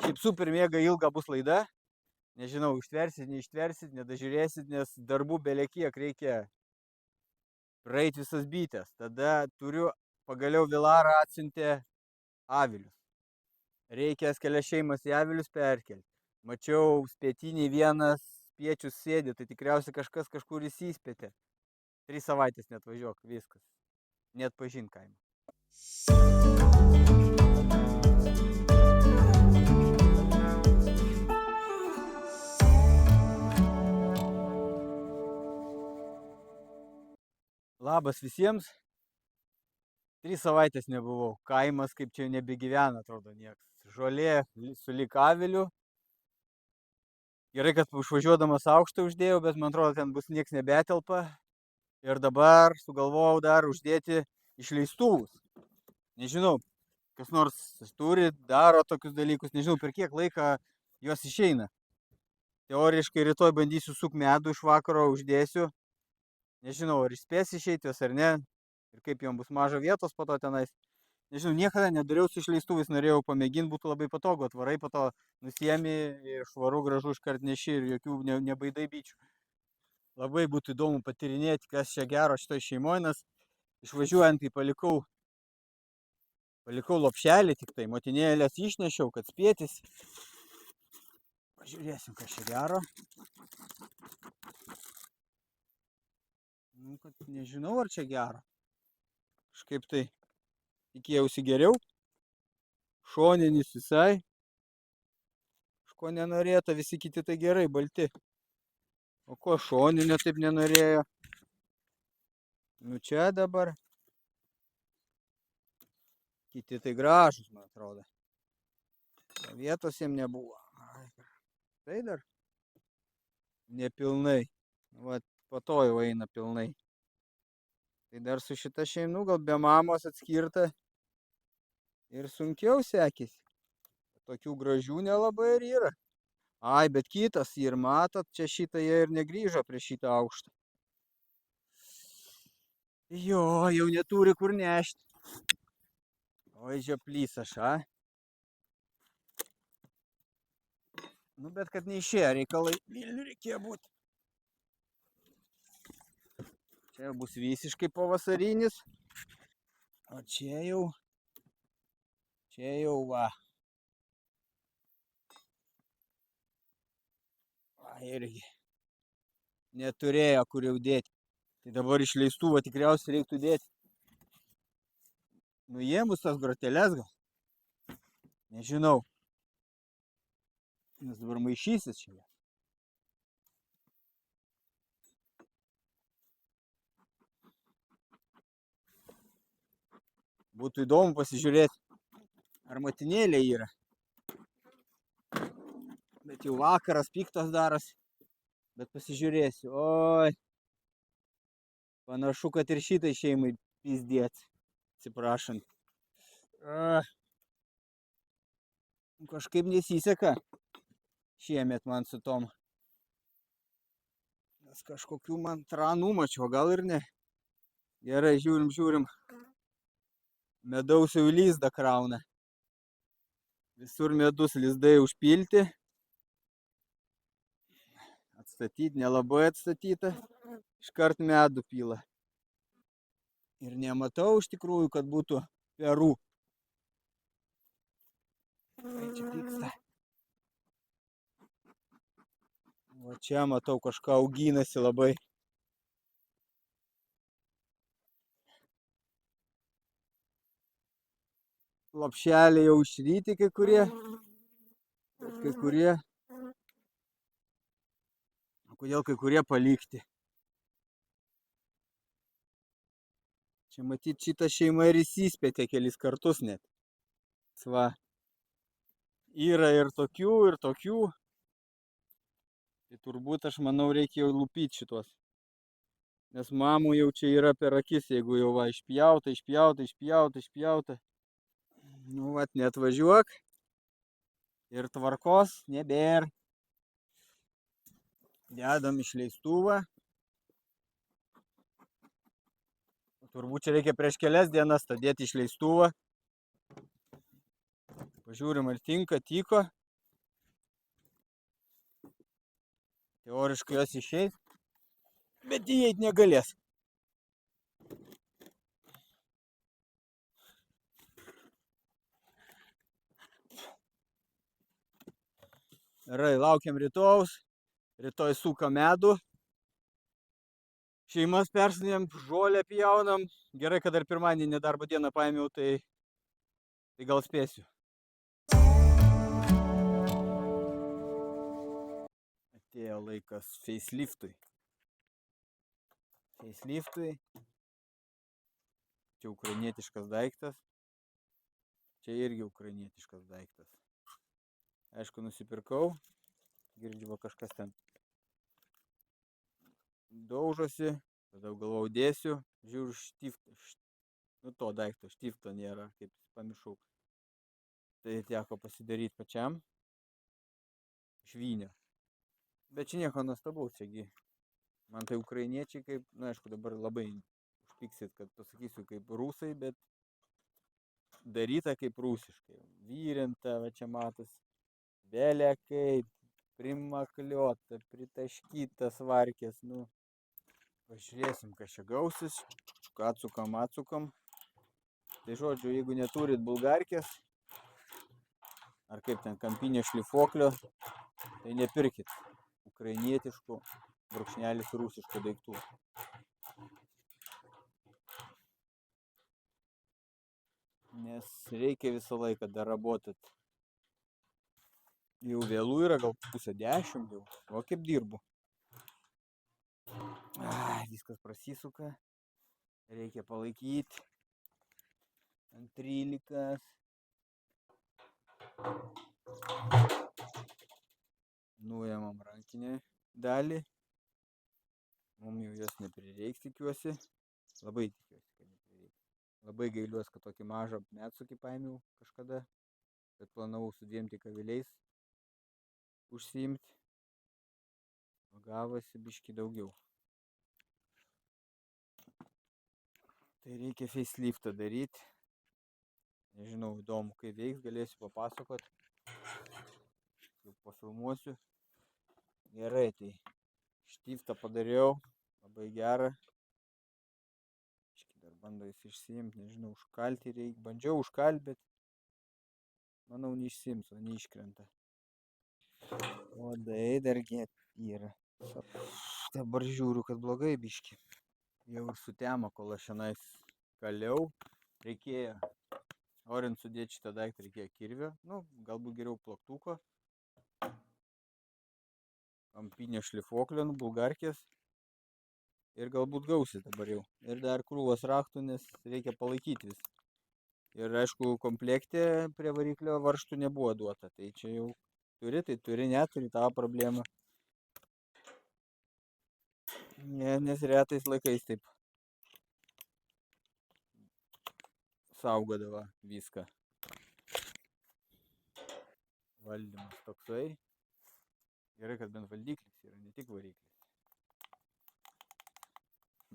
Kaip super mėga ilga bus laida. Nežinau, ištversit, neištversit, nedažiūrėsit, nes darbų belekiek reikia praeiti visas bitės. Tada turiu, pagaliau Vilara atsiuntė avilius. Reikia kelias šeimas į avilius perkelti. Mačiau, spėtiniai vienas spiečius sėdi, tai tikriausiai kažkas kažkur įsispėtė. 3 savaitės net važiuok, viskas. Net pažint kaimą. Labas visiems. 3 savaitės nebuvau. Kaimas kaip čia nebegyvena, atrodo nieks. Žolė sulik avilių. Gerai, kad užvažiuodamas aukštą uždėjau, bet man atrodo, ten bus nieks nebetelpa. Ir dabar sugalvojau dar uždėti išleistuvus. Nežinau, kas nors turi, daro tokius dalykus. Nežinau, per kiek laiką jos išeina. Teoriškai rytoj bandysiu suk medų iš vakaro, uždėsiu. Nežinau, ar išspės išeiti jos ar ne. Ir kaip jom bus maža vietos po to tenais. Nežinau, niekada nedariau su išleistuvais, norėjau pamėginti, būtų labai patogu. Atvarai, po to nusiemi ir švaru gražu iškart neši ir jokių nebaidai bičių. Labai būtų įdomu patyrinėti, kas čia gero šitoj šeimoje, nes išvažiuojant, kai palikau lopšelį tik tai, motinėlės išnešiau, kad spėtis. Pažiūrėsim, kas čia gero. Nu, kad nežinau, ar čia gero. Kažkaip tai tikėjausi geriau. Šoninis visai. Kažko nenorėta, visi kiti tai gerai, balti. O ko šoninio taip nenorėjo? Nu čia dabar. Kiti tai gražus, man atrodo. Vietos jiem nebuvo. Tai dar nepilnai. Vat po to jau eina pilnai. Tai dar su šita šeima, gal be mamos atskirta. Ir sunkiau sekėsi. Tokių gražių nelabai ir yra. Ai, bet kitas ir matot, čia šitą jie ir negrįžo prie šitą aukštą. Jo, jau neturi kur nešti. Oi, žioplys aš, a? Nu, bet kad neišėjo reikalai, Vilniui reikėjo būti. Čia bus visiškai pavasarinis. O čia jau va. Va, irgi. Neturėjo kur jau dėti. Tai dabar išleistuvą tikriausiai reiktų dėti. Nuėmus tas groteles gal. Nežinau. Nes dabar maišysis čia. Būtų įdomu pasižiūrėti, ar motinėlė yra. Bet jau vakaras piktas daras. Bet pasižiūrėsiu. Oi. Panašu, kad ir šitai šeimai pizdėt. Atsiprašant. Kažkaip nesiseka šiemet man su tom. Nes kažkokių man tranų mačiau, gal ir ne. Gerai, žiūrim. Medaus jau lizdą krauna. Visur medus lizdai užpilti. Atstatyti, nelabai atstatyta. Iškart medų pila. Ir nematau iš tikrųjų, kad būtų perų. Tai čia pyksta. O čia matau, kažką auginasi labai. Lopšeliai jau išryti kai kurie. Bet kai kurie. Kodėl kai kurie palikti? Čia matyt šitą šeimą ir įsispėtė kelis kartus net. Va. Yra ir tokių. Tai turbūt aš manau reikia jau lupyti šitos. Nes mamų jau čia yra per akis, jeigu jau va išpjauta. Nu vat, net važiuok. Ir tvarkos nebėr. Dedam išleistuvą. Turbūt čia reikia prieš kelias dienas dėti išleistuvą. Pažiūrim, ar tinka, tiko. Teoriškai jos išeis, bet įeit negalės. Gerai, laukiam rytojaus. Rytoj suka medų. Šeimas persinėjam, žolę pjaunam. Gerai, kad dar pirmadienį nedarbo dieną paėmiau, tai gal spėsiu. Atėjo laikas faceliftui. Čia ukrainietiškas daiktas. Čia irgi ukrainietiškas daiktas. Aišku, nusipirkau. Girdžiu, kažkas ten daužosi. Tada galvojau dėsiu. Žiūriu, to daikto štifto nėra, kaip pamiršau. Tai teko pasidaryti pačiam. Švynio. Bet čia nieko nuostabaus, čiagi. Man tai ukrainiečiai kaip, aišku, dabar labai užpiksit, kad pasakysiu kaip rusai, bet daryta kaip rusiškai. Vyrinta, va čia matos, belė kaip, primakliota, pritaškytas varkės, Pažiūrėsim, kas čia gausis, atsukam. Tai žodžiu, jeigu neturit bulgarkės, ar kaip ten kampinio šlifuoklio, tai nepirkit ukrainietiškų, brūkšnelis rusiškų daiktų. Nes reikia visą laiką darabotit. Jau vėlų yra, gal 9:30 jau, o kaip dirbu. Viskas prasisuka, reikia palaikyti ant 13. Nuėmam rankinę dalį. Mums jau jos neprireiks, tikiuosi. Labai tikiuosi, kad neprireiks. Labai gailiuosi, kad tokį mažą medsukį paėmiau kažkada, bet planavau su 2 tik aviliais užsiimti. O gavosi biškį daugiau. Tai reikia faceliftą daryti. Nežinau, įdomu, kai veiks, galėsiu papasakot. Jau pafilmuosiu. Gerai, tai štiftą padariau. Labai gerą. Dar bando jis išsiimti, nežinau, užkalti reikia. Bandžiau užkalti, bet manau neišsiims, o neiškrenta. Odai dargi yra. Dabar žiūriu, kad blogai biški. Jau ir sutemo, kol aš šiandien kaliau. Reikėjo, norint sudėti šitą daiktą, reikėjo kirvio. Galbūt geriau plaktuko. Kampinio šlifuoklio, bulgarkės. Ir galbūt gausis dabar jau. Ir dar krūvos raktų, nes reikia palaikyti vis. Ir aišku, komplekte prie variklio varžtų nebuvo duota. Tai čia jau turi, tai turi, neturi tą problemą. Nes retais laikais taip saugodavo viską. Valdymas toksai. Gerai, kad bent valdiklis yra, ne tik variklis.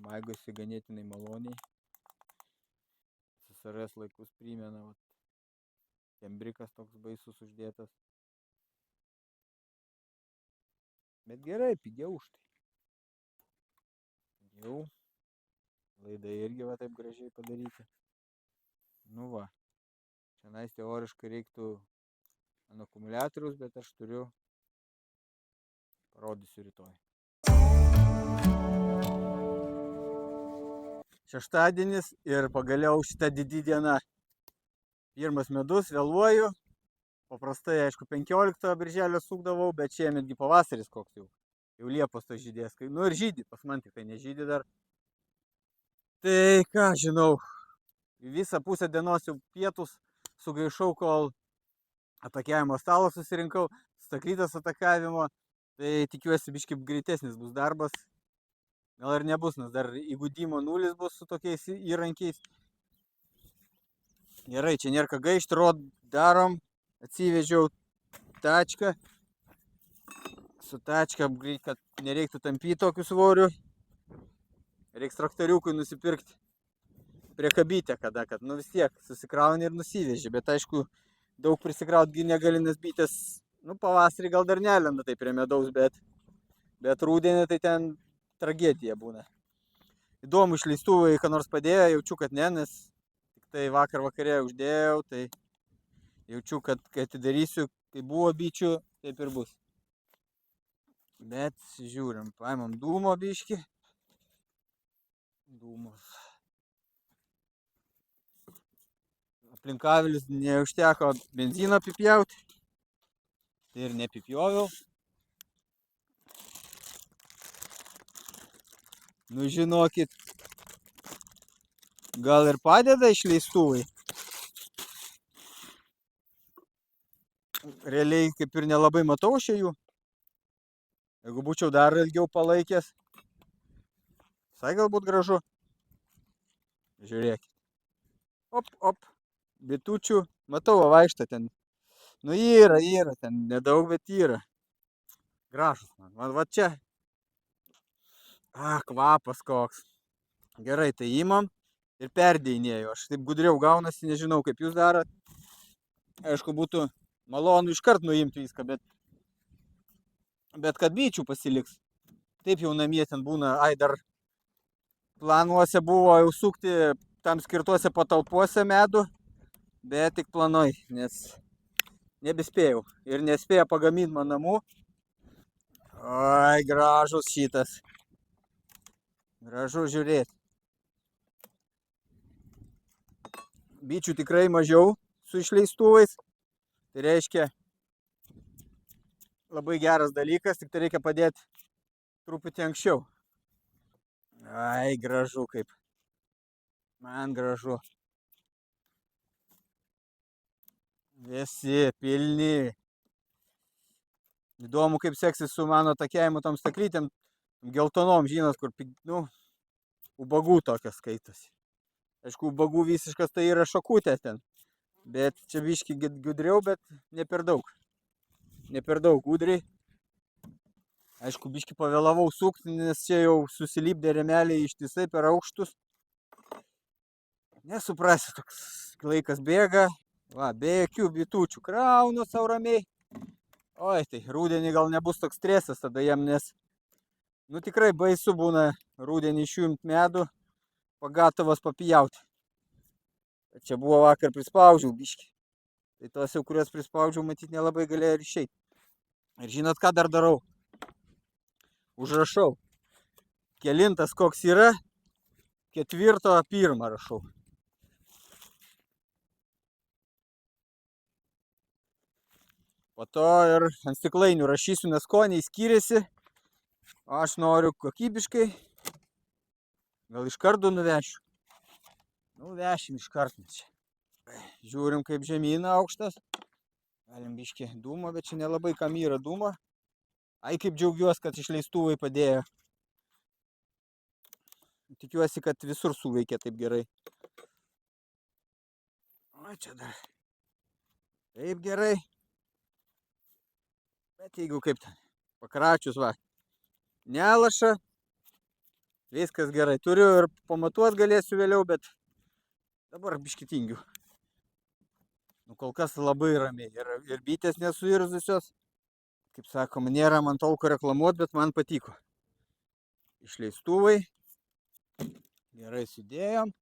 Maigosi ganėtinai maloniai. SSRS laikus primena, tembrikas toks baisus uždėtas. Bet gerai, pigiau už tai. Pigiau. Laidai irgi va taip gražiai padaryti. Šiandien teoriškai reiktų ant akumuliatoriaus, bet aš turiu. Parodysiu rytoj. Šeštadienis ir pagaliau šitą didį dieną. Pirmas medus, vėluoju. Paprastai, aišku, 15 birželio sukdavau, bet šiemetgi pavasaris koks jau. Jau Liepos to žydės. Ir žydį, pas man tik tai nežydį dar. Tai ką, žinau, visą pusę dienos jau pietus sugaišau, kol atakiavimo stalo susirinkau, staklytas atakavimo. Tai tikiuosi biškai greitesnis bus darbas. Gal ir nebus, nes dar įgudimo nulis bus su tokiais įrankiais. Gerai, čia nėra ką gaišti, darom. Atsivežiau tačką. Su tačka, kad nereiktų tampyti tokių svorių. Reiks traktoriukui nusipirkti priekabytę kada, kad vis tiek susikrauni ir nusiveži. Bet aišku, daug prisikrautgi negali, nes bitės, pavasarį gal dar nelenda taip prie medaus, bet Bet rudenį tai ten tragedija būna. Įdomu, išleistuvai, ką nors padėjo, jaučiu, kad ne, nes tik tai vakar vakarė uždėjau, tai jaučiu, kad kai atidarysiu, kai buvo bičių, taip ir bus. Bet žiūrim, paimam dūmo biškį. Dūmos. Aplink avilius neužteko benzino apipjauti. Tai ir nepipjoviau. Nu žinokit, gal ir padeda išleistuvai. Realiai kaip ir nelabai matau aš jų. Jeigu būčiau dar ilgiau palaikęs, visai galbūt gražu. Žiūrėkit. Op, op. Bitučių. Matau, vaikšto ten. Nu yra ten. Nedaug, bet yra. Gražus man. Va čia. Kvapas koks. Gerai, tai imam ir perdėjinėjau. Aš taip gudriau gaunasi, nežinau kaip jūs darot. Aišku, būtų malonu iškart nuimti viską, bet kad bičių pasiliks. Taip jau namie ten būna, dar planuose buvo jau sukti tam skirtuose patalpuose medų, bet tik planoj, nes nebespėjau ir nespėjo pagaminti man namų. Oi, gražus šitas. Gražu žiūrėti. Bičių tikrai mažiau su išleistuvais. Tai reiškia labai geras dalykas, tik tai reikia padėti truputį anksčiau. Ai, gražu kaip. Man gražu. Visi pilni. Įdomu, kaip seksis su mano takėjimu tom staklytėm, geltonom, žinot, kur, nu, ubagų tokios skaitosi. Aišku, ubagų visiškas tai yra šakutė ten. Bet čia biški gudriau, bet ne per daug. Ne per daug gudriai. Aišku, biški pavėlavau sukti, nes čia jau susilipdė remeliai ištisai per aukštus. Nesuprasi, toks laikas bėga. Va, be jokių bitučių kraunu sau ramiai. Oi, tai rudenį gal nebus toks stresas tada jam, nes nu tikrai baisu būna rudenį išjungti medų, pagatavas papjauti. Čia buvo vakar prispaudžiau biškį. Tai tos jau, kurios prispaudžiau, matyt, nelabai galėjo ir išeiti. Ir žinot, ką dar darau? Užrašau. Kelintas koks yra, 4.1 rašau. Po to ir ant stiklainių rašysiu, nes skoniai skiriasi. Aš noriu kokybiškai. Gal iš karto nuvešiu? Nuvešim iš karto čia. Žiūrim, kaip žemyna aukštas. Galim biškį dūmo, bet čia nelabai kam yra dūmo. Ai, kaip džiaugiuosi, kad išleistuvai padėjo. Tikiuosi, kad visur suveikė taip gerai. O, čia dar. Taip gerai. Bet jeigu kaip ten, pakračius va, nelaša, viskas gerai. Turiu ir pamatuot galėsiu vėliau, bet dabar biškį tingiu. Nu, kol kas labai ramiai. Ir bitės nesuirzusios. Kaip sakoma, nėra man tolko reklamuot, bet man patiko. Išleistuvai. Gerai sudėjom.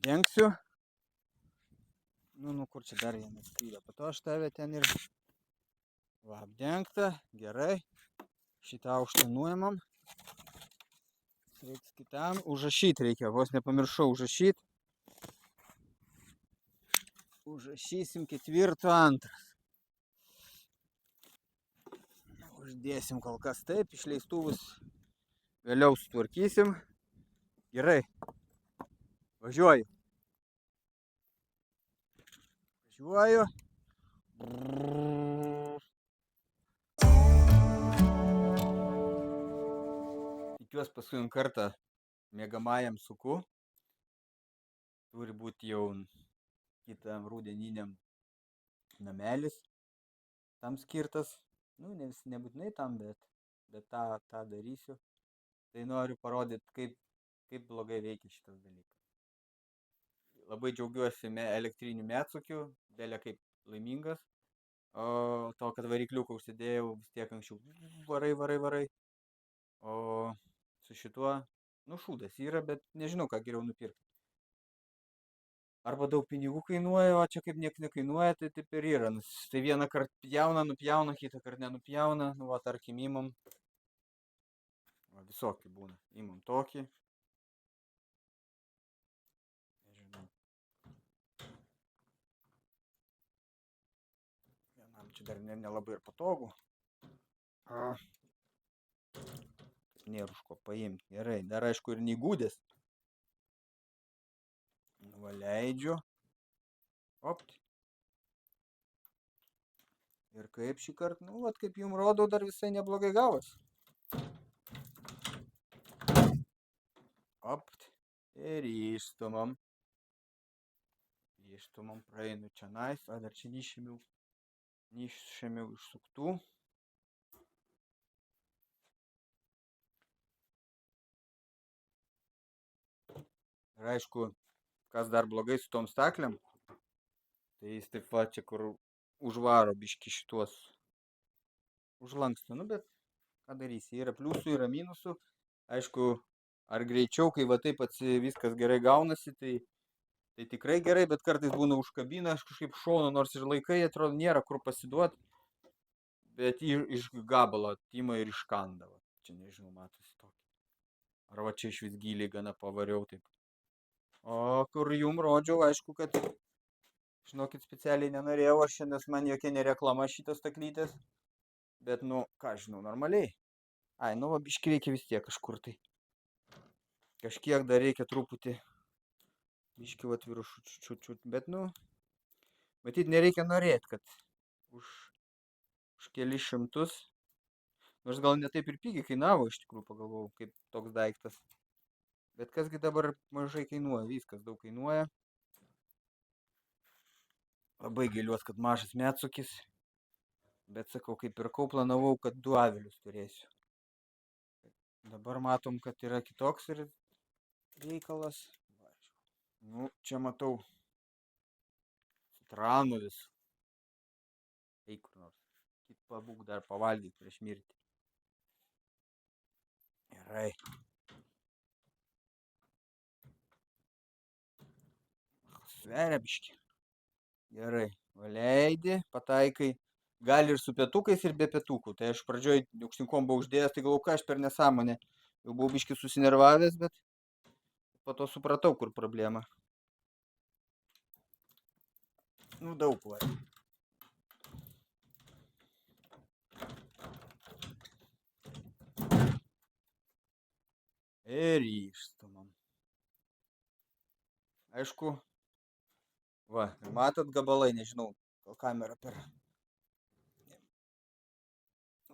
Dengsiu. Nu, kur čia dar vienas skrydė. Po to aš tave ten ir... Va, apdengta, gerai. Šitą aukštą nuėmam. Reiks kitam. Užrašyti reikia, vos nepamiršau užrašyti. Užrašysim 4.2. Uždėsim kol kas taip, išleistuvus vėliau sutvarkysim. Gerai. Važiuoju. Važiuoju. Tikiuosi paskutinį kartą miegamajam suku. Turi būti jau kitam rudeniniam namelis tam skirtas. Nu, nebūtinai tam, bet tą darysiu. Tai noriu parodyti, kaip blogai veikia šitas dalykas. Labai džiaugiuosi elektriniu metsukiu, dėlė kaip laimingas. O to, kad varikliuką užsidėjau vis tiek anksčiau. Varai. O su šituo, nu šūdas yra, bet nežinau, ką geriau nupirkti. Arba daug pinigų kainuoja, o čia kaip nieks nekainuoja, tai taip ir yra. Tai vieną kartą pjauna, nupjauna, kitą kartą nenupjauna. Nu, va, tarkim, imam. Va, visokių būna. Imam tokį. Nežinau. Vienam čia dar nelabai ir patogu. Nėra už ko paimti. Gerai, dar aišku ir neįgūdęs. Va, leidžiu. Opt. Ir kaip šį kartą, nu, vat kaip jums rodau, dar visai neblogai gavos. Opt. Ir išstumam. Išstumam, praeinu čia nais. A, dar čia neišėmiau iš suktų. Ir aišku, kas dar blogai su tom staklėm, tai jis taip va čia kur užvaro biški šituos užlanksto, nu bet ką darysi, yra pliusų, yra minusų, aišku, ar greičiau, kai va taip viskas gerai gaunasi, tai tikrai gerai, bet kartais būna užkabina, aš kažkaip šono, nors ir laikai, atrodo, nėra kur pasiduoti, bet iš gabalo atima ir iškanda, va. Čia nežinau, matosi tokį. Ar va čia iš vis giliai gana pavariau taip. O kur jum rodžiau, aišku, kad, žinokit, specialiai nenorėjau aš čia, nes man jokia nereklama šitos staklytės. Bet, nu, ką žinau, normaliai. Ai, nu, va, biški reikia vis tiek kažkur tai. Kažkiek dar reikia truputį. Biški va viršų čiut. Bet, nu, matyt, nereikia norėti, kad už kelis šimtus. Nors gal netaip ir pigiai kainavo, iš tikrųjų, pagalvojau, kaip toks daiktas. Bet kasgi dabar mažai kainuoja, viskas daug kainuoja. Labai gailiuos, kad mažas Metsukis. Bet sakau, kaip pirkau, planavau, kad 2 avilius turėsiu. Dabar matom, kad yra kitoks ir reikalas. Nu, čia matau citranų vis. Eik kur nors. Kit pabūk dar pavalgyti prieš mirtį. Gerai. Sveria biški. Gerai. Leidi, pataikai. Gali ir su pėtukais, ir be pėtukų. Tai aš pradžioj aukštinkom buvau uždėjęs, tai galvoju, ką aš per nesąmonę. Jau buvau biški susinervavęs, bet po to supratau, kur problema. Nu, daug va. Ir išstumam. Aišku, va, matot gabalai, nežinau, gal kamera per,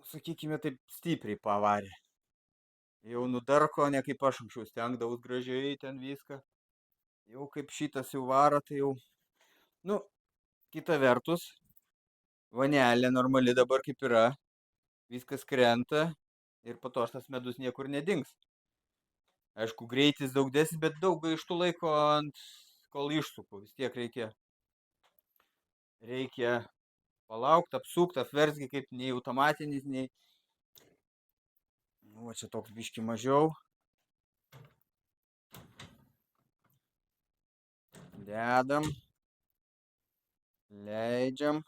sakykime, taip stipriai pavarė. Jau nudarko, ne kaip aš anksčiau stengdavus gražiai ten viską. Jau kaip šitas jau varo, tai jau, nu, kita vertus, vanelė normali dabar kaip yra, viskas krenta ir po to tas medus niekur nedings. Aišku, greitis daug desnis, bet daug gaištų laiko kol išsuku. Vis tiek reikia palaukti, apsukti, apversgi kaip nei automatinis, nei... Nu, va čia toks biški mažiau. Dedam. Leidžiam.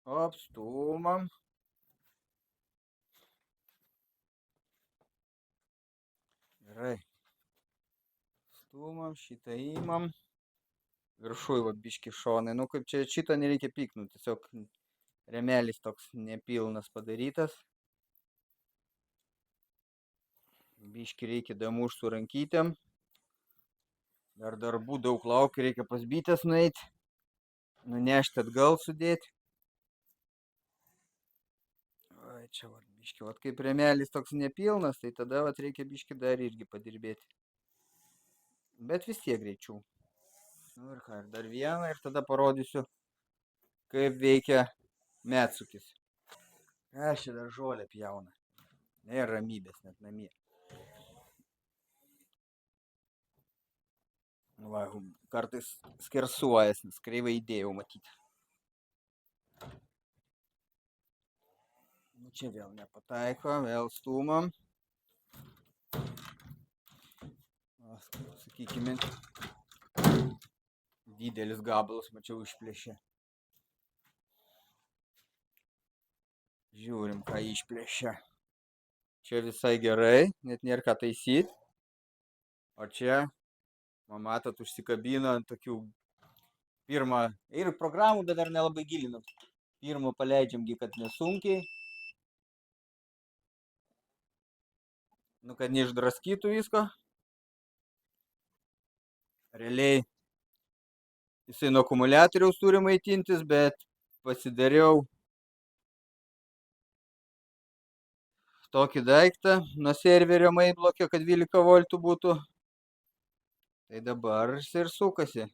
Apstumam. Gerai. Stumam, šitą įmam. Viršui, va, biški šonai. Nu, kaip čia šitą nereikia piknų. Tiesiog remelis toks nepilnas padarytas. Biški reikia damuš su rankytėm. Dar darbų daug laukia, reikia pas bitės nueiti. Nunešti atgal sudėti. Ai, čia va, biški, va, kaip remelis toks nepilnas, tai tada va, reikia biški dar irgi padirbėti. Bet vis tiek greičiau. Nu ir ką, ir dar vieną, ir tada parodysiu, kaip veikia Metsukis. Aš čia dar žolę pjauna. Nėra ramybės net namie. Va, kartais skersuojas, nes kreivai įdėjau matyti. Čia vėl nepataiko, vėl stūmam. Sakykime, didelis gabalas, mačiau, išplėšė. Žiūrim, ką išplėšė. Čia visai gerai, net nėra ką taisyti. O čia, matot, užsikabino ant tokių pirmą ir programų, bet dar nelabai gilinam. Pirmą paleidžiamgi, kad nesunkiai. Nu, kad neišdraskytų visko. Realiai jisai nuo akumuliatoriaus turi maitintis, bet pasidariau tokį daiktą nuo serverio maitblokio, kad 12 voltų būtų. Tai dabar jis ir sukasi.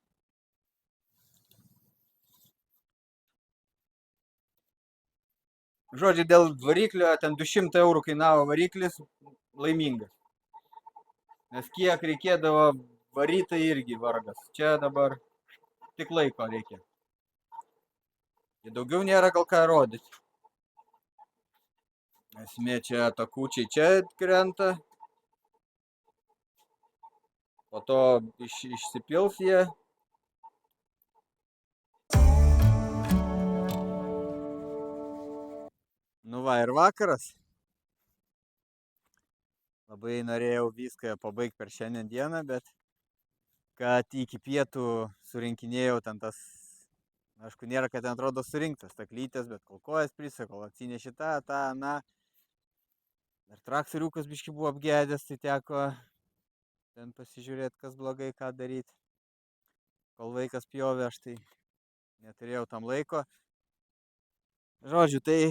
Žodžiu, dėl variklio, ten 200 eurų kainavo variklis, laimingas. Nes kiek reikėdavo varyti, irgi vargas. Čia dabar tik laiko reikia. Daugiau nėra gal ką rodyti. Esmė čia takučiai čia krenta. Po to išsipils jie. Nu va, ir vakaras. Labai norėjau viską pabaigti per šiandien dieną, bet kad iki pietų surinkinėjau ten tas, aišku, nėra, kad ten atrodo surinktas taklytės, bet kol kojas prisa, kol atsinešė tą, na. Dar traktoriukas biški buvo apgedęs, tai teko ten pasižiūrėti, kas blogai, ką daryti. Kol vaikas pjovė, aš tai neturėjau tam laiko. Žodžiu, tai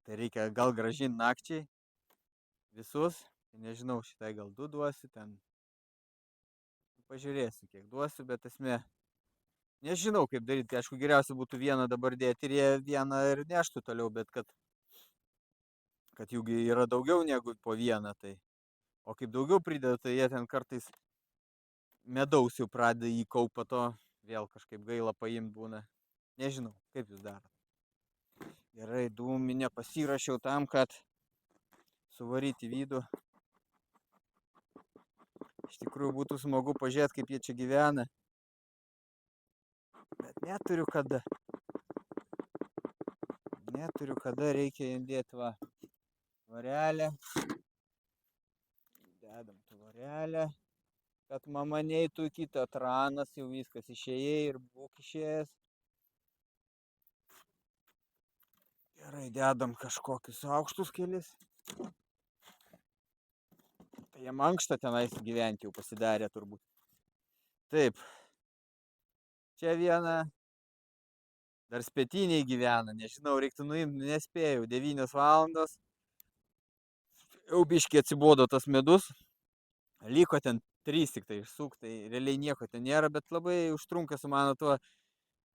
reikia gal grąžinti nakčiai visus. Nežinau, šitai gal 2 duosiu, ten pažiūrėsiu, kiek duosiu, bet esmė, nežinau, kaip daryti. Tai aišku, geriausia būtų vieną dabar dėti ir jie vieną ir neštų toliau, bet kad jų yra daugiau negu po vieną, tai. O kaip daugiau prideda, tai jie ten kartais medaus jau pradeda įkaupt, po to vėl kažkaip gaila paimti būna. Nežinau, kaip jūs darot. Gerai, dūminę pasirašiau tam, kad suvaryti į vidų. Iš tikrųjų būtų smagu pažiūrėti, kaip jie čia gyvena. Bet neturiu kada. Neturiu kada, reikia įdėti va varelę. Dedam tu varelę, kad mama neitų į kitą tranas, jau viskas išėjai ir būk išėjęs. Gerai, dedam kažkokius aukštus kelis. Tai jie mankštą tenais gyventi jau pasidarė turbūt. Taip. Čia viena. Dar spėtiniai gyvena, nežinau, reiktų nuimti, nespėjau, 9 valandos. Jau biškį atsibodo tas medus. Liko ten 3 tik tai išsuk, tai realiai nieko ten nėra, bet labai užtrunka su mano tuo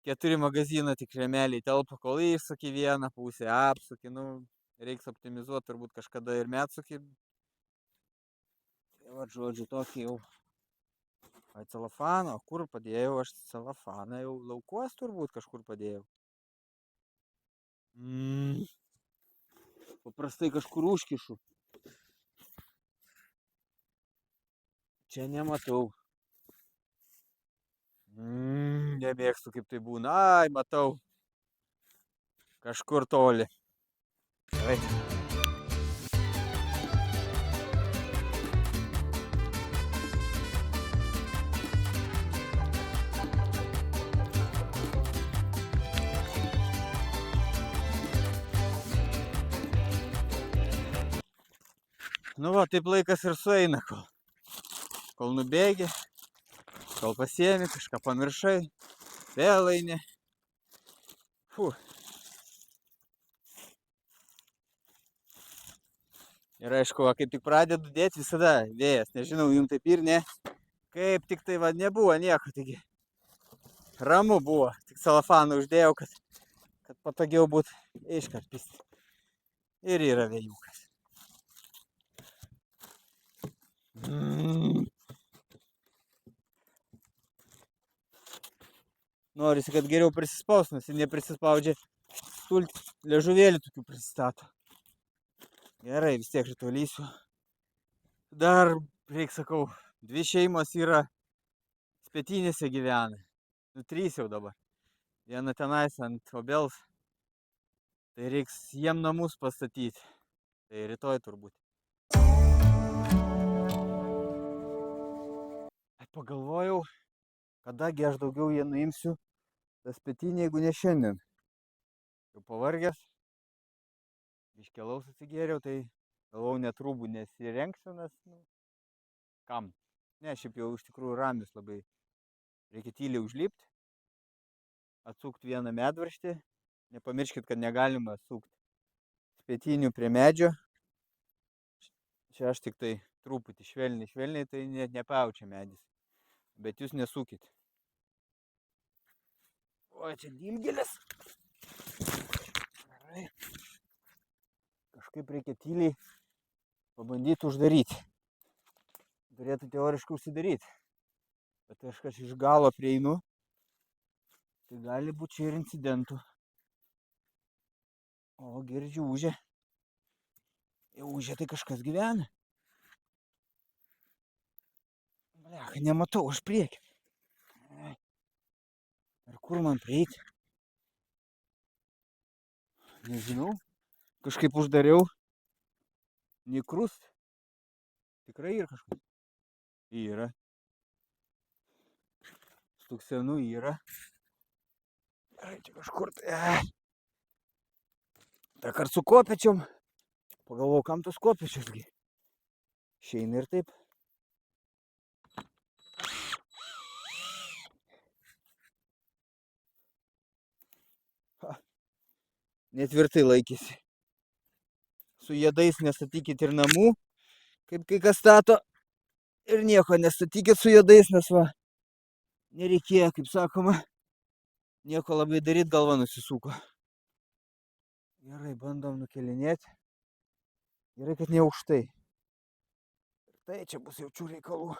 4 magaziną, tik remeliai telpa, kol išsuki vieną pusę, apsuki, nu, reiks optimizuoti turbūt kažkada ir metsuki. Tai va, žodžiu, tokį jau. Ai, celofaną, kur padėjau aš celofaną, jau laukuos turbūt kažkur padėjau. Paprastai kažkur užkišu. Čia nematau. Nemėgstu, kaip tai būna. Ai, matau. Kažkur toli. Gerai. Nu va, taip laikas ir sueina, kol nubėgi, kol pasiemi, kažką pamiršai, vėl eini. Ir aišku, kaip tik pradedu dėti, visada vėjas, nežinau, jums taip ir ne. Kaip tik tai va, nebuvo nieko, taigi ramu buvo, tik celofaną uždėjau, kad patogiau būtų iškart pisti. Ir yra vėjukas. Norisi, kad geriau prisispaus, nes jis neprisispaudžia liežuvėlį tokių pristato. Gerai, vis tiek šito lysiu. Dar, reik sakau, 2 šeimos yra Spėtynėse gyvena. 3 jau dabar. Viena tenais ant obels. Tai reiks jiem namus pastatyti. Tai rytoj turbūt. Pagalvojau, kadagi aš daugiau jie nuimsiu tą Spėtynę, jeigu ne šiandien. Jau pavargęs. Biškėlaus atsigėriau, tai galvau net rūbų nesirengsiu, nes kam? Ne, šiaip jau iš tikrųjų ramius labai. Reikia tyliai užlipti, atsukti vieną medvarštį. Nepamirškit, kad negalima sukti Spėtynių prie medžio. Čia aš tik tai truputį švelniai, tai nepaučia medis. Bet jūs nesukit. O, čia dilgėlės. Gerai. Kažkaip reikia tyliai pabandyti uždaryti. Turėtų teoriškai užsidaryti. Bet aš iš galo prieinu. Tai gali būti čia ir incidentų. O, girdžiu, ūžia. Jau ūžia, tai kažkas gyvena. Blecha, nematau, aš priekį. Ar kur man prieiti? Nežinau. Kažkaip uždariau. Nikrus. Tikrai yra kažkas. Yra. Stuksenu yra. Gerai, čia kažkur. Ta kart su kopečiom. Pagalvojau, kam tos kopečiosgi. Išeina ir taip. Netvirtai laikėsi. Su jėdais nestatykit ir namų, kaip kai kas stato. Ir nieko nestatykit su jėdais, nes va, nereikėjo, kaip sakoma, nieko labai daryt, galva nusisuko. Gerai, bandom nukelinėti. Gerai, kad ne aukštai. Ir tai čia bus jaučių reikalų.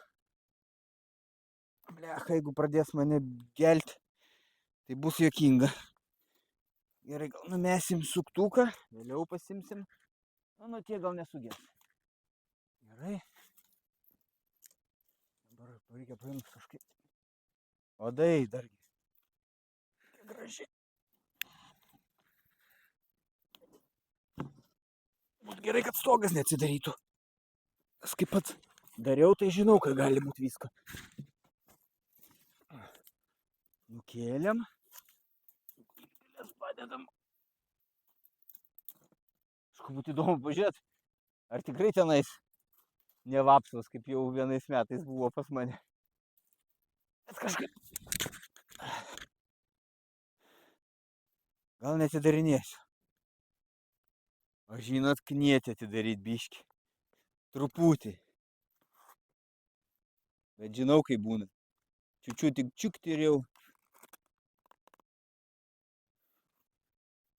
Blecha, jeigu pradės mane gelti, tai bus juokinga. Gerai, gal numesim suktuką, vėliau pasimsim. Nu, tie gal nesugės. Gerai. Dabar reikia paimti kažkaip. Odai dargi. Gražiai. Būt gerai, kad stogas neatsidarytų. Aš kaip pats dariau, tai žinau, kad gali būti visko. Nukėlėm. Padedam. Kažkaip būtų įdomu pažiūrėti, ar tikrai tenais ne vapsvas, kaip jau vienais metais buvo pas mane. Bet kažkaip. Gal netidarinėsiu. O žinot, knietį atidaryt biškį. Truputį. Bet žinau, kaip būna. Čiučiu tik čiukti ir jau.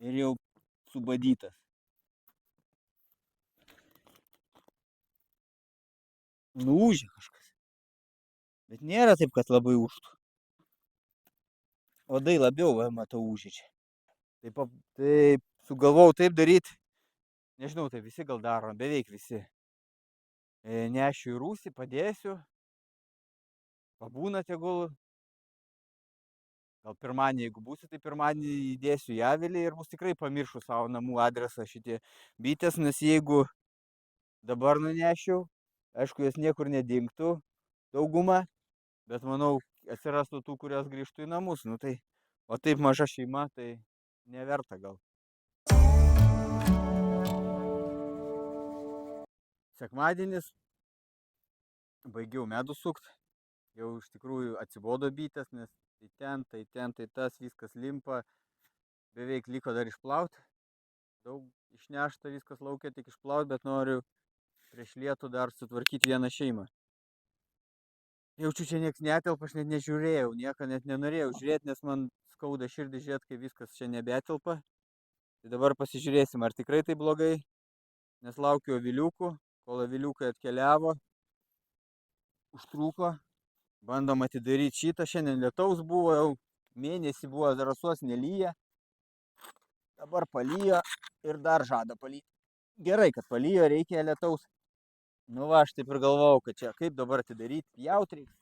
Ir jau subadytas. Nuūžė kažkas. Bet nėra taip, kad labai ūžtų. Odai labiau, matau, ūžė čia. Taip sugalvojau taip daryti. Nežinau, tai visi gal daro, beveik visi. Nešiu į rūsį, padėsiu. Pabūna tegul. Gal pirmadienį, jeigu būsiu, tai pirmadienį įdėsiu į avilį ir bus tikrai pamiršiu savo namų adresą šitie bitės, nes jeigu dabar nunešiau, aišku, jos niekur nedingtų dauguma, bet manau, atsirastų tų, kurios grįžtų į namus. Nu, tai, o taip maža šeima, tai neverta gal. Sekmadienis, baigiau medų sukt, jau iš tikrųjų atsibodo bitės, nes tai ten, tai tas, viskas limpa, beveik liko dar išplauti. Daug išnešta viskas laukia, tik išplauti, bet noriu prieš lietų dar sutvarkyti vieną šeimą. Jaučiu, čia nieks netelpa, aš net nežiūrėjau, nieko net nenorėjau žiūrėti, nes man skauda širdį žiūrėti, kai viskas čia nebetelpa. Tai dabar pasižiūrėsim, ar tikrai tai blogai, nes laukiu aviliukų, kol aviliukai atkeliavo, užtruko. Bandom atidaryti šitą, šiandien lietaus buvo, jau mėnesį buvo, Zarasuos nelyja. Dabar palijo ir dar žada palyti. Gerai, kad palijo, reikia lietaus. Nu va, aš taip ir galvojau, kad čia kaip dabar atidaryti, pjaut reikia.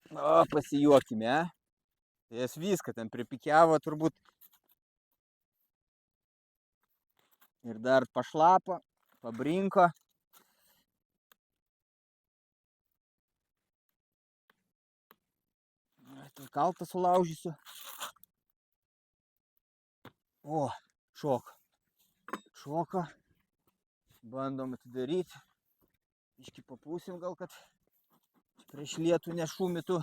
O, pasijuokime, jas viską ten pripikiavo turbūt. Ir dar pašlapo, pabrinko. Kaltą sulaužysiu. O, šoka. Šoka. Bandom atidaryti. Iški papūsim gal, kad prieš lietų nešumitų.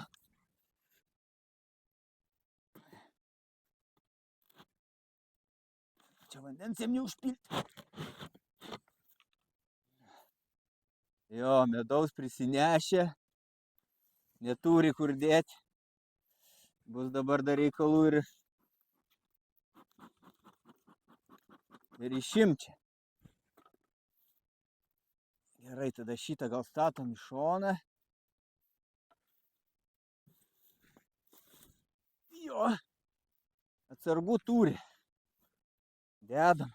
Čia vandens jam neužpilti. Jo, medaus prisinešė. Neturi kur dėti. Bus dabar dar reikalų ir išimti. Gerai, tada šitą gal statom į šoną. Jo, atsargų turi. Dedam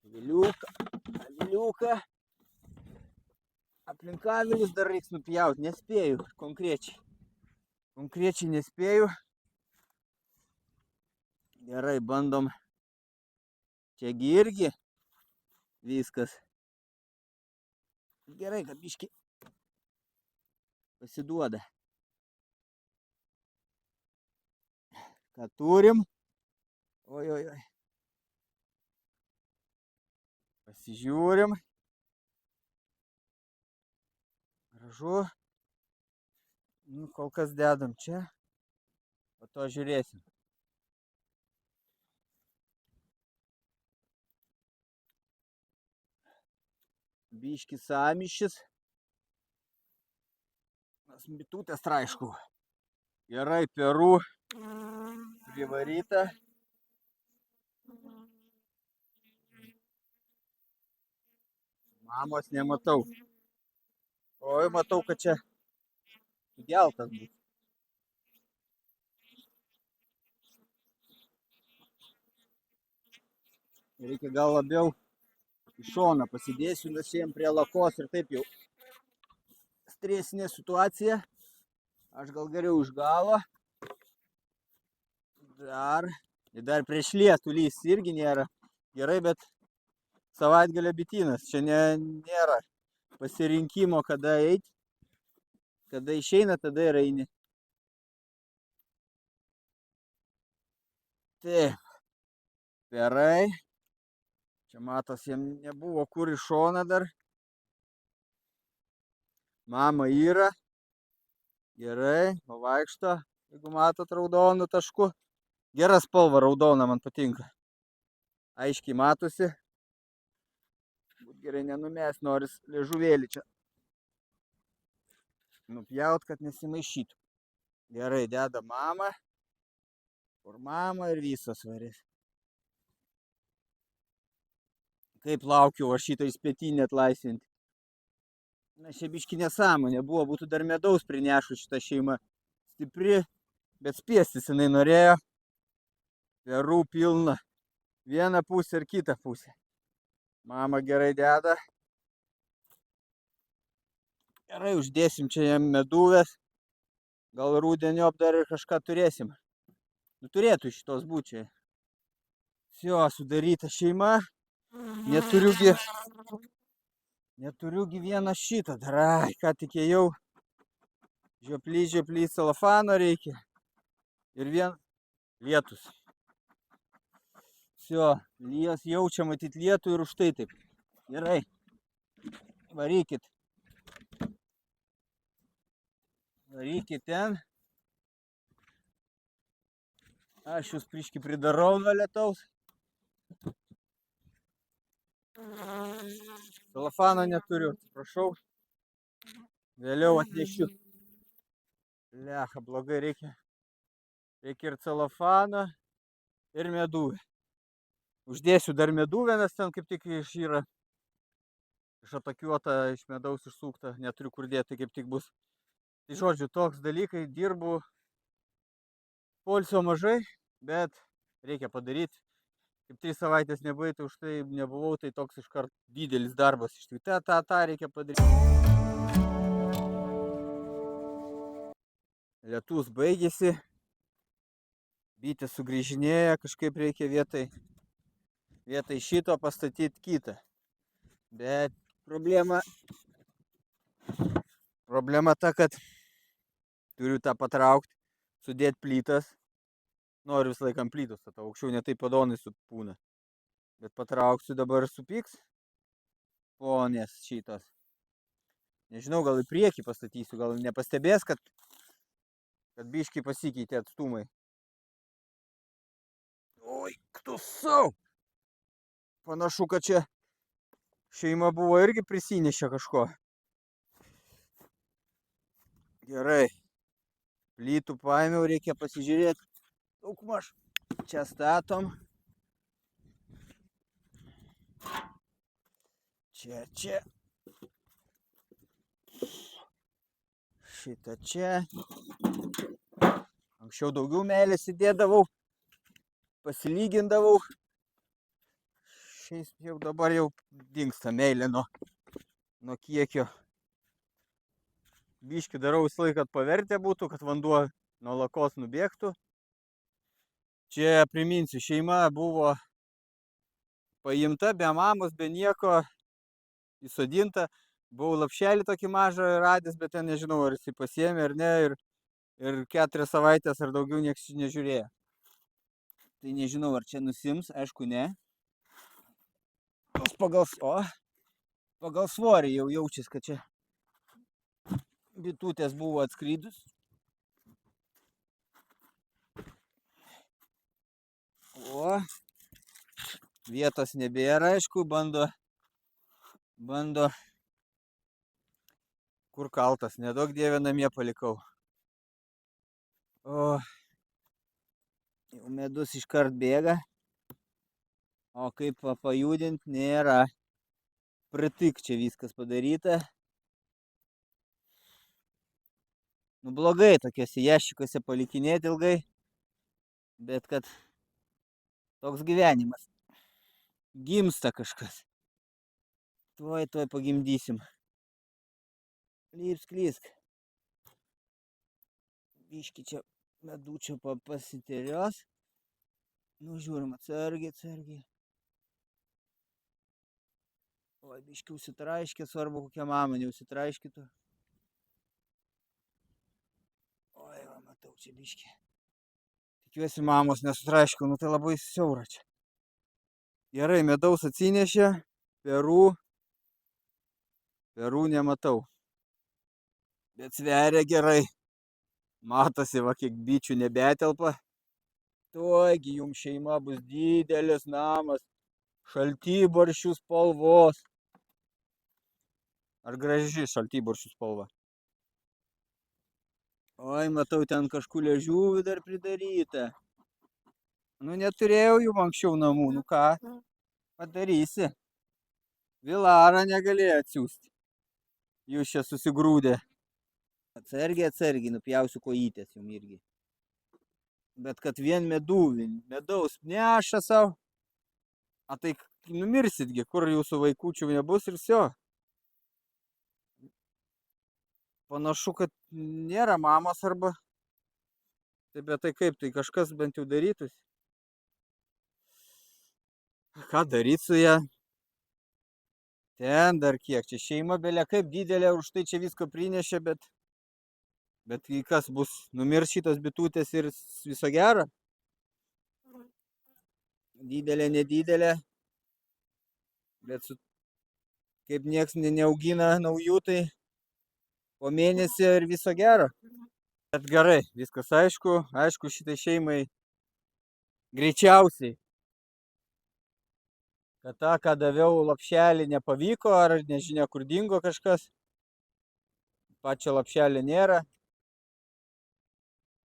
aviliuką. Aplink avilius dar reiks nupjauti, nespėju konkrečiai. Konkrečiai nespėju. Gerai, bandom. Čiagi irgi viskas. Gerai, kad biški pasiduoda. Ką turim? Oi. Pasižiūrim. Gražu. Nu, kol kas dedam čia. Po to žiūrėsim. Biški samišis. Bitutės traišku. Gerai, peru privaryta. Mamos nematau. Oi, matau, kad čia geltas bus. Reikia gal labiau į šoną pasidėsiu, nes jiem prie lakos ir taip jau stresinė situacija. Aš gal geriau iš galo. Dar prieš lietų lys irgi nėra gerai, bet savaitgalio bitynas. Čia nėra pasirinkimo, kada eiti. Kada išeina, tada ir eini. Taip. Gerai. Čia matos, jiem nebuvo kur į šoną dar. Mama yra. Gerai, pavaikšto, jeigu matot raudonų taškų. Gera spalva raudona, man patinka. Aiškiai matosi. Būt gerai nenumest, noris liežuvėlį čia nupjaut, kad nesimaišytų. Gerai, deda mama. Kur mama ir visos varės. Kaip laukiau aš šitą įspėtinį atlaisvinti. Na, čia biški nesąmonė buvo, būtų dar medaus prinešus šitą šeimą. Stipri, bet spėstis jinai norėjo. Perų pilna. Vieną pusę ir kitą pusę. Mama gerai deda. Gerai, uždėsim čia jam meduvės. Gal rudeniop dar ir kažką turėsim. Nu, turėtų šitos būčiai. Sio, sudaryta šeima. Neturiugi vieną šitą dar. Ai, ką tik ėjau. Žioplys, celofano reikia. Ir vien lietus. Sio, lyjas jaučia matyt lietų ir už tai taip. Gerai. Varykit. Varykit ten. Aš jūs priški pridarau nuo lietaus. Celofano neturiu, prašau. Vėliau atnešiu. Lecha, blogai reikia. Reikia ir celofano, ir meduvę. Uždėsiu dar meduvę, nes ten kaip tik yra išatakiuota, iš medaus išsukta. Neturiu kur dėti, tai kaip tik bus Tai žodžiu, toks dalykai, dirbu, poilsio mažai, bet reikia padaryti. Kaip 3 savaitės nebuvai, tai už tai nebuvau, tai toks iškart didelis darbas. Iš tikrųjų, tą reikia padaryti. Lietus baigėsi, bitės sugrįžinėja, kažkaip reikia vietoj šito pastatyti kitą. Bet problema ta, kad turiu tą patraukti, sudėti plytas. Noriu visą laiką ant plytos, tada aukščiau ne taip padonai supūna. Bet patrauksiu dabar supyks. Ponės šitos. Nežinau, gal į priekį pastatysiu, gal nepastebės, kad biškai pasikeitė atstumai. Oi, tu sau! Panašu, kad čia šeima buvo irgi prisinešę kažko. Gerai. Plytų paėmiau, reikia pasižiūrėti. Daugmaž čia statom. Čia. Šitą čia. Anksčiau daugiau meilės įdėdavau. Pasilygindavau. Šiais jau dabar jau dingsta meilė nuo kiekio. Biškį darau visą laiką, kad pavertė būtų, kad vanduo nuo lakos nubėgtų. Čia priminsiu, šeima buvo paimta be mamos, be nieko, įsodinta. Buvau lapšelį tokį mažą radęs, bet ten nežinau, ar jis pasiėmė ar ne. Ir 4 savaitės ar daugiau nieks nežiūrėjo. Tai nežinau, ar čia nusims, aišku ne. Pagal svorį jau jaučiasi, kad čia bitutės buvo atskridus. Vietos nebėra, aišku, bando kur kaltas, nedaug dievė namie palikau. Jau medus iškart bėga, o kaip pajudinti nėra. Pritik čia viskas padaryta. Nu blogai tokiuose jašikuose palikinėti ilgai, bet kad toks gyvenimas. Gimsta kažkas. Tuoj pagimdysim. Lysk. Biški čia medučio pasitėrios. Nu žiūrim, atsargiai. Oi, biški užsitraiškė, svarbu kokia mama neužsitraiškytų. Oi, va, matau čia biški. Tikiuosi mamos nesutraiškiau, nu tai labai siaura čia. Gerai, medaus atsinešė, perų nematau. Bet sveria gerai. Matosi, va, kiek bičių nebetelpa. Tuogi jums šeima bus didelis namas. Šaltybarščių spalvos. Ar graži šaltybarščių spalva? Oi, matau, ten kažkur liežuvių dar pridaryta. Nu, neturėjau jų anksčiau namų, nu ką padarysi. Vilarą negalėjo atsiųsti. Jūs čia susigrūdė. Atsargiai, nupjausiu kojytės jums irgi. Bet kad vien medaus neša savo. A tai numirsitgi, kur jūsų vaikučių nebus ir viso. Panašu, kad nėra mamos arba. Bet tai kaip, tai kažkas bent jau darytųsi. Ką daryti su ją? Ten dar kiek, čia šeima belia kaip didelė, už tai čia visko prinešė, bet kas bus, numirs šitos bitutės ir viso gero? Didelė, nedidelė, bet kaip nieks neaugina naujų, tai po mėnesį ir viso gero. Bet gerai, viskas aišku šitai šeimai greičiausiai, kad tą, ką daviau lapšelį, nepavyko, ar nežinia, kur dingo kažkas. Pačio lapšelį nėra.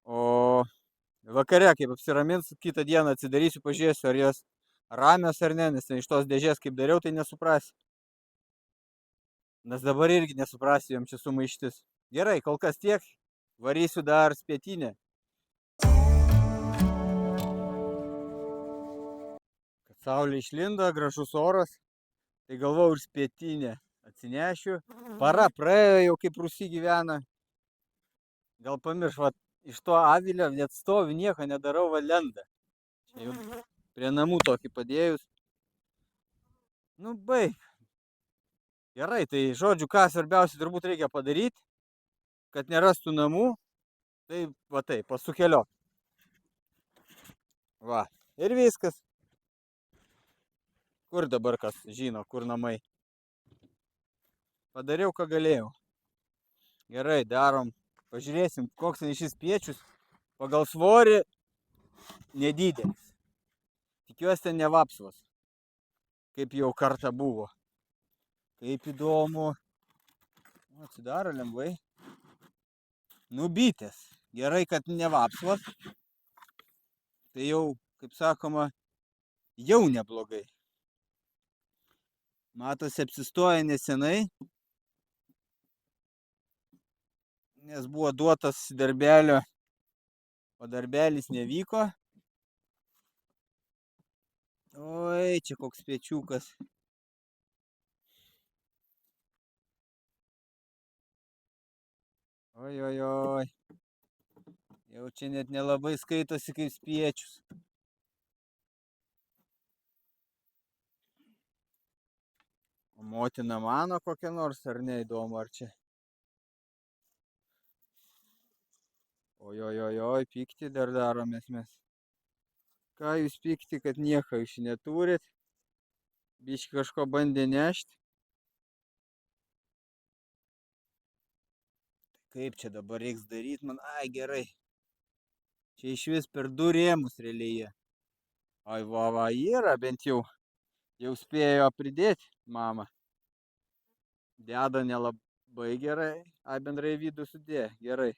O vakare, kaip apsiramins, kitą dieną atsidarysiu, pažiūrėsiu, ar jos ramios ar ne, nes iš tos dėžės, kaip dariau, tai nesuprasi. Nes dabar irgi nesuprasi, jom čia sumaištis. Gerai, kol kas tiek. Varysiu dar spietinę. Kad saulė išlindo, gražus oras. Tai galvau ir spietinę atsinešiu. Para praėjo jau kaip Rusy gyvena. Gal pamirš, va, iš to avilio net stovi, nieko nedarau, va lenda. Čia jau prie namų tokį padėjus. Nu, baig. Gerai, tai žodžiu, ką svarbiausia turbūt reikia padaryti, kad nerastų namų. Tai va taip, pasukeliot. Va, ir viskas. Kur dabar kas žino, kur namai. Padariau, ką galėjau. Gerai, darom. Pažiūrėsim, koks šis spiečius. Pagal svorį nedidelis. Tikiuosi ten ne vapsvas. Kaip jau kartą buvo. Kaip įdomu. Atsidaro lengvai. Nu, bitės. Gerai, kad ne vapsvas. Tai jau, kaip sakoma, jau neblogai. Matosi, apsistoja nesenai. Nes buvo duotas darbelio, o darbelis nevyko. Oi, čia koks spiečiukas. Oi, oi, oi. Jau čia net nelabai skaitosi kaip spiečius. O motina mano kokia nors, ar ne, įdomu, ar čia. Oi, oi, oi, oi, pykti dar daromės mes. Ką jūs pykti, kad nieko iš neturit? Biški kažko bandė nešti. Kaip čia dabar reiks daryti man? Ai, gerai. Čia iš vis per 2 rėmus realiai. Ai, va, yra bent jau. Jau spėjo pridėti mama. Deda nelabai gerai. Ai, bendrai vidų sudėjo. Gerai.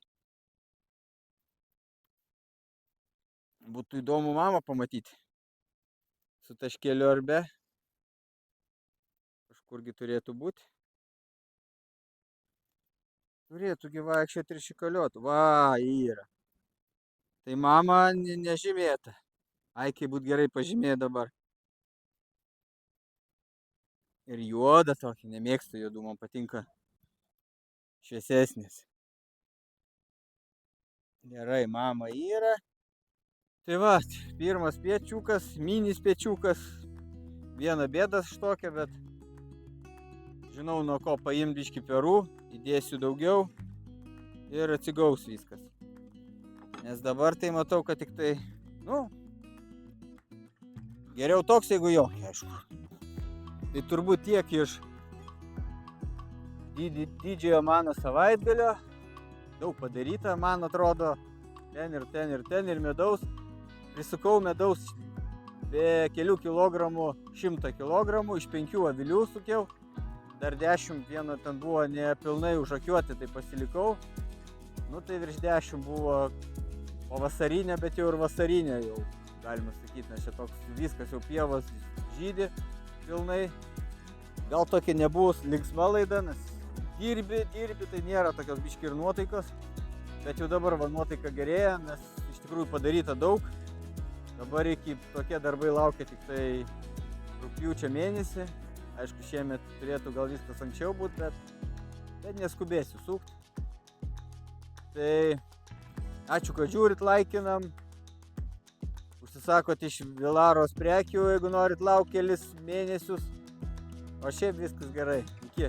Būtų įdomu mamą pamatyti. Su taškeliu ar be. Kažkurgi turėtų būti. Turėtų vaikščioti ir šikaliuoti. Va, yra. Tai mama nežymėta. Ai, kaip būt gerai pažymėti dabar. Ir juoda tokį. Nemėgstu juodų, man patinka šviesesnis. Gerai, mama yra. Tai va, pirmas spiečiukas, mini spiečiukas. Viena bėda štokia, bet žinau nuo ko paimti biškį perų, įdėsiu daugiau ir atsigaus viskas. Nes dabar tai matau, kad tik tai, nu, geriau toks, jeigu jokia, aišku. Tai turbūt tiek iš didžiojo mano savaitgalio. Daug padaryta, man atrodo, ten ir medaus. Prisukau medaus be kelių kilogramų, 100 kilogramų, iš 5 avilių sukiau. Dar 10 vieno ten buvo nepilnai užakiuoti, tai pasilikau. Nu tai virš 10 buvo pavasarinė, bet jau ir vasarinė jau, galima sakyti, nes čia toks viskas jau pievas žydi pilnai. Gal tokia nebus linksma laida, nes dirbi, tai nėra tokios biški ir nuotaikos. Bet jau dabar va nuotaika gerėja, nes iš tikrųjų padaryta daug. Dabar iki tokie darbai laukia tik tai rugpjūčio mėnesį. Aišku, šiemet turėtų gal viskas anksčiau būti, bet neskubėsiu sukti. Tai ačiū, kad žiūrit, laikinam. Užsisakot iš Vilaros prekių, jeigu norit laukti kelis mėnesius. O šiaip viskas gerai. Iki.